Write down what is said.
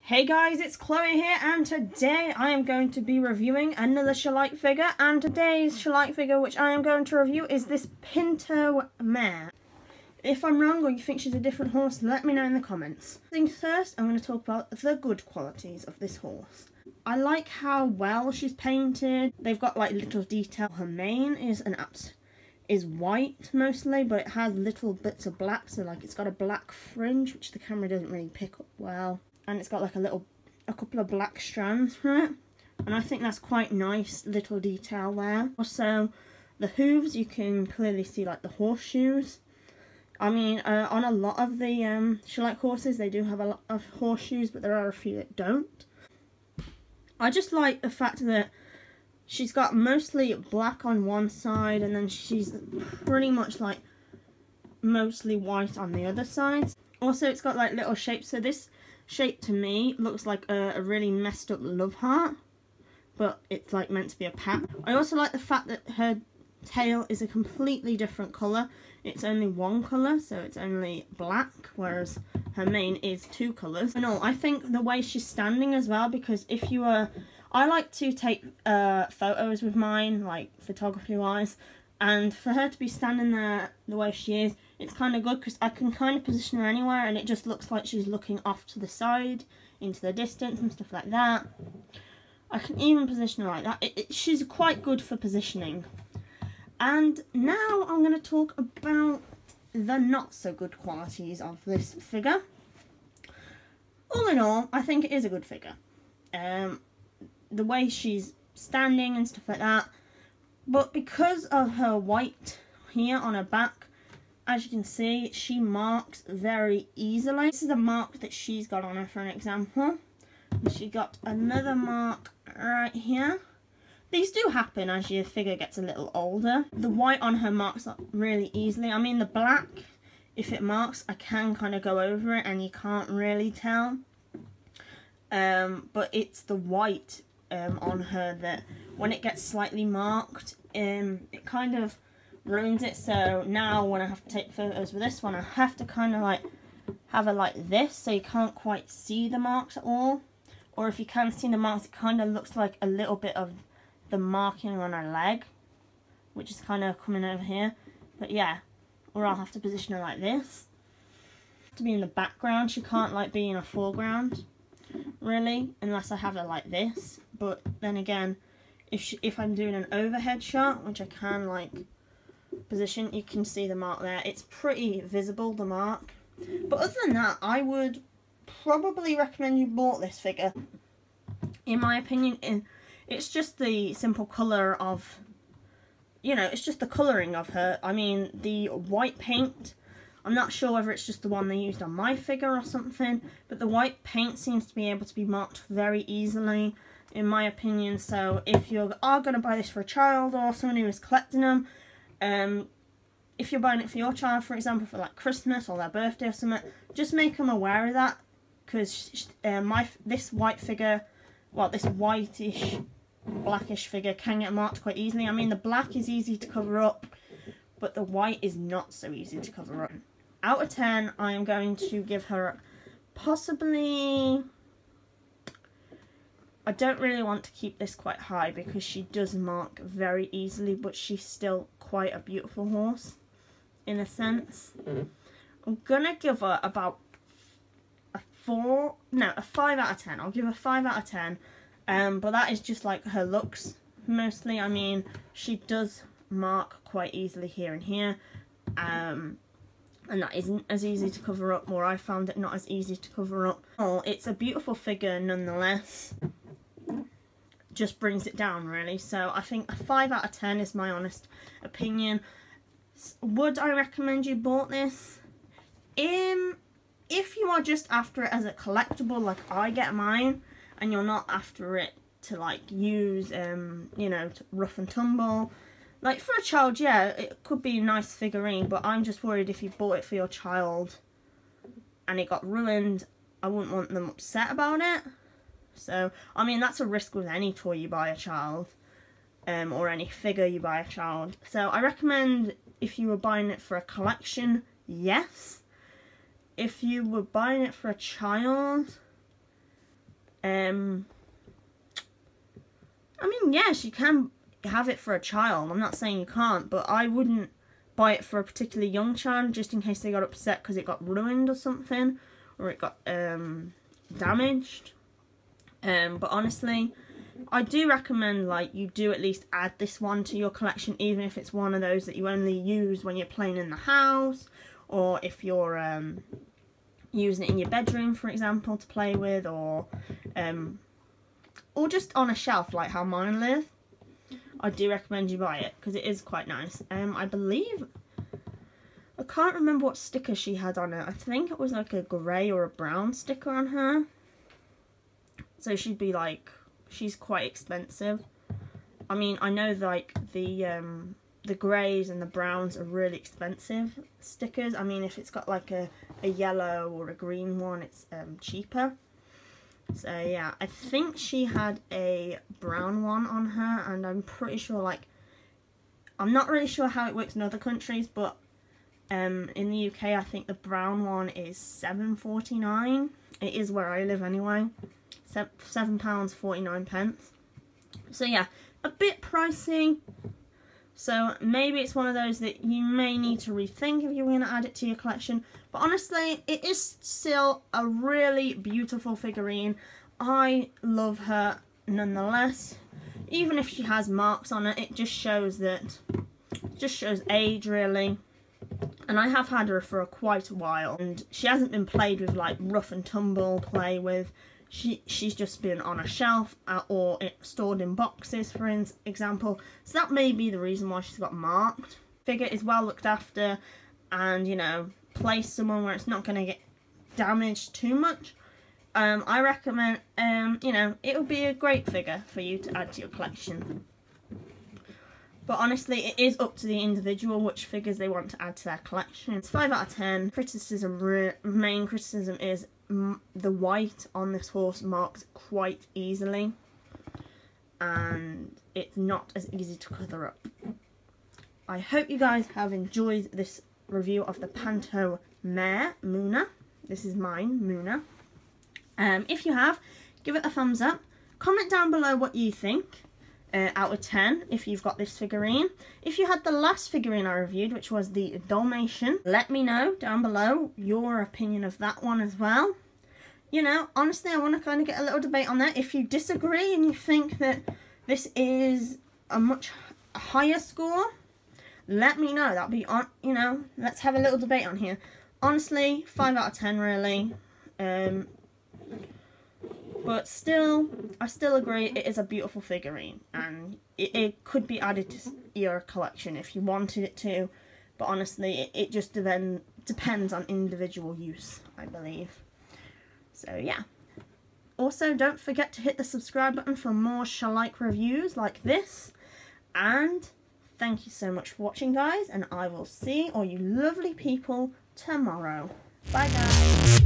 Hey guys, it's Chloe here, and today I am going to be reviewing another Schleich figure, and today's Schleich figure which I am going to review is this Pinto Mare. If I'm wrong or you think she's a different horse, let me know in the comments. First, I'm going to talk about the good qualities of this horse. I like how well she's painted. They've got like little detail. Her mane is white mostly, but it has little bits of black, so like it's got a black fringe which the camera doesn't really pick up well. And it's got like a couple of black strands from it, and I think that's quite nice little detail there. Also, the hooves, you can clearly see like the horseshoes. I mean, on a lot of the Schleich horses, they do have a lot of horseshoes, but there are a few that don't. I just like the fact that she's got mostly black on one side, and then she's pretty much like mostly white on the other side. Also, it's got like little shapes, so this shape to me looks like a really messed up love heart, but it's like meant to be a pat. I also like the fact that her tail is a completely different colour. It's only one colour, so it's only black, whereas her mane is two colours. And all, I think the way she's standing as well, because if you were, I like to take photos with mine, like photography wise, and for her to be standing there the way she is, it's kind of good because I can kind of position her anywhere and it just looks like she's looking off to the side, into the distance and stuff like that. I can even position her like that. She's quite good for positioning. And now I'm going to talk about the not so good qualities of this figure. All in all, I think it is a good figure. The way she's standing and stuff like that. But because of her white here on her back, as you can see, she marks very easily. This is a mark that she's got on her, for an example. She got another mark right here. These do happen as your figure gets a little older. The white on her marks up really easily. I mean, the black, if it marks, I can kind of go over it and you can't really tell. But it's the white on her that when it gets slightly marked, it kind of ruins it. So now when I have to take photos with this one, I have to kind of like have it like this, so you can't quite see the marks at all. Or if you can see the marks, it kind of looks like a little bit of the marking on her leg, which is kind of coming over here. But yeah, or I'll have to position her like this. To be in the background, she can't like be in a foreground really, unless I have her like this. But then again, if I'm doing an overhead shot, which I can like position, you can see the mark there. It's pretty visible, the mark. But other than that, I would probably recommend you bought this figure. In my opinion, it's just the simple colour of, you know, it's just the colouring of her. I mean, the white paint, I'm not sure whether it's just the one they used on my figure or something, but the white paint seems to be able to be marked very easily, in my opinion. So if you are going to buy this for a child or someone who is collecting them, if you're buying it for your child, for example, for like Christmas or their birthday or something, just make them aware of that, because this white figure, well, this whitish blackish figure can get marked quite easily. I mean, the black is easy to cover up, but the white is not so easy to cover up. Out of 10, I am going to give her possibly, I don't really want to keep this quite high because she does mark very easily, but she's still quite a beautiful horse in a sense. I'm gonna give her about a 5 out of 10. I'll give her 5 out of 10. But that is just like her looks mostly. I mean, she does mark quite easily here and here, and that isn't as easy to cover up, or I found it not as easy to cover up. Oh, it's a beautiful figure nonetheless. Just brings it down really. So I think a 5 out of 10 is my honest opinion. Would I recommend you bought this? If you are just after it as a collectible like I get mine, and you're not after it to like use you know, to rough and tumble, like for a child, yeah, it could be a nice figurine, but I'm just worried if you bought it for your child and it got ruined, I wouldn't want them upset about it. So, I mean, that's a risk with any toy you buy a child, or any figure you buy a child. So I recommend, if you were buying it for a collection, yes. If you were buying it for a child, I mean, yes, you can have it for a child. I'm not saying you can't, but I wouldn't buy it for a particularly young child just in case they got upset because it got ruined or something, or it got damaged. But honestly, I do recommend like you do at least add this one to your collection, even if it's one of those that you only use when you're playing in the house, or if you're using it in your bedroom, for example, to play with, or just on a shelf like how mine live. I do recommend you buy it because it is quite nice. I believe, I can't remember what sticker she had on it. I think it was like a grey or a brown sticker on her. So she'd be like, she's quite expensive. I mean, I know like the greys and the browns are really expensive stickers. I mean, if it's got like a yellow or a green one, it's cheaper. So yeah, I think she had a brown one on her, and I'm pretty sure, like, I'm not really sure how it works in other countries, but in the UK I think the brown one is £7.49. It is where I live anyway. £7.49. So yeah, a bit pricey. So maybe it's one of those that you may need to rethink if you're going to add it to your collection. But honestly, it is still a really beautiful figurine. I love her nonetheless. Even if she has marks on it, it just shows that, just shows age really. And I have had her for quite a while, and she hasn't been played with like rough and tumble play with. She's just been on a shelf or stored in boxes, for example. So that may be the reason why she's got marked. Figure is well looked after, and you know, placed somewhere where it's not going to get damaged too much. I recommend, you know, it would be a great figure for you to add to your collection. But honestly, it is up to the individual which figures they want to add to their collection. It's 5 out of 10. Main criticism is the white on this horse marks quite easily, and it's not as easy to colour up. I hope you guys have enjoyed this review of the Pinto Mare, Moona. This is mine, Moona. If you have, give it a thumbs up. Comment down below what you think out of 10 if you've got this figurine. If you had the last figurine I reviewed, which was the Dalmatian, let me know down below your opinion of that one as well. You know, honestly, I want to kind of get a little debate on that. If you disagree and you think that this is a much higher score, let me know. That'll be on, you know, let's have a little debate on here. Honestly, 5 out of 10 really. But still, I still agree it is a beautiful figurine, and it could be added to your collection if you wanted it to. But honestly, it just depends on individual use, I believe. So yeah. Also, don't forget to hit the subscribe button for more Schleich reviews like this. And thank you so much for watching, guys, and I will see all you lovely people tomorrow. Bye, guys.